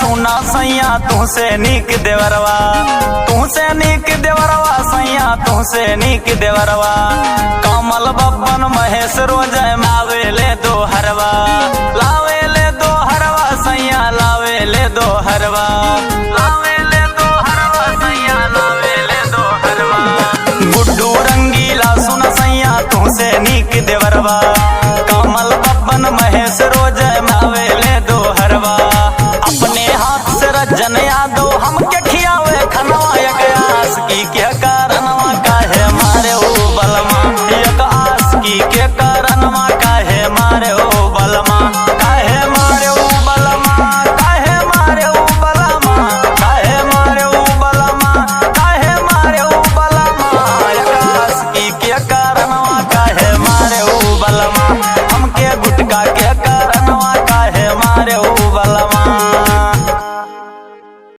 सुना सैया तुसे नीक देवरवा, तुसे नीक देवरवा सैया तुसे नीक देवरवा। कमल बब्बन महेश रोज मावे ले दो हरवा, लावे ले दो हरवा सैया लावे ले दो हरवा, लावे ले दो हरवा सैया लावे ले दो हरवा। गुड्डू रंगीला सुना सैया तुसे नीक देवरवा।